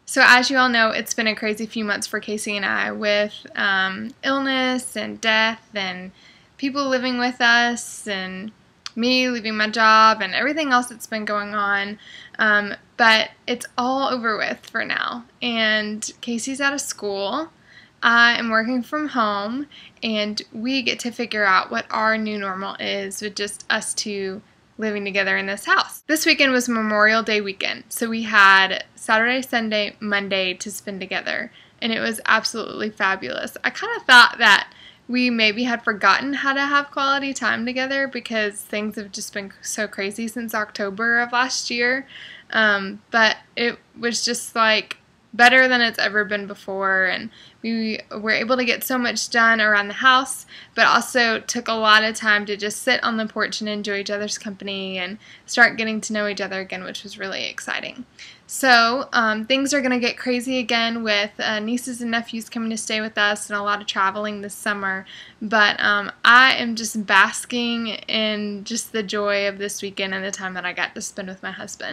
So as you all know, it's been a crazy few months for Casey and I with illness and death and people living with us and me leaving my job and everything else that's been going on. But it's all over with for now. And Casey's out of school. I am working from home, and we get to figure out what our new normal is with just us two living together in this house. This weekend was Memorial Day weekend, so we had Saturday, Sunday, Monday to spend together, and it was absolutely fabulous. I kind of thought that we maybe had forgotten how to have quality time together because things have just been so crazy since October of last year, but it was just like better than it's ever been before, and we were able to get so much done around the house, but also took a lot of time to just sit on the porch and enjoy each other's company and start getting to know each other again, which was really exciting. So things are going to get crazy again with nieces and nephews coming to stay with us and a lot of traveling this summer, but I am just basking in just the joy of this weekend and the time that I got to spend with my husband.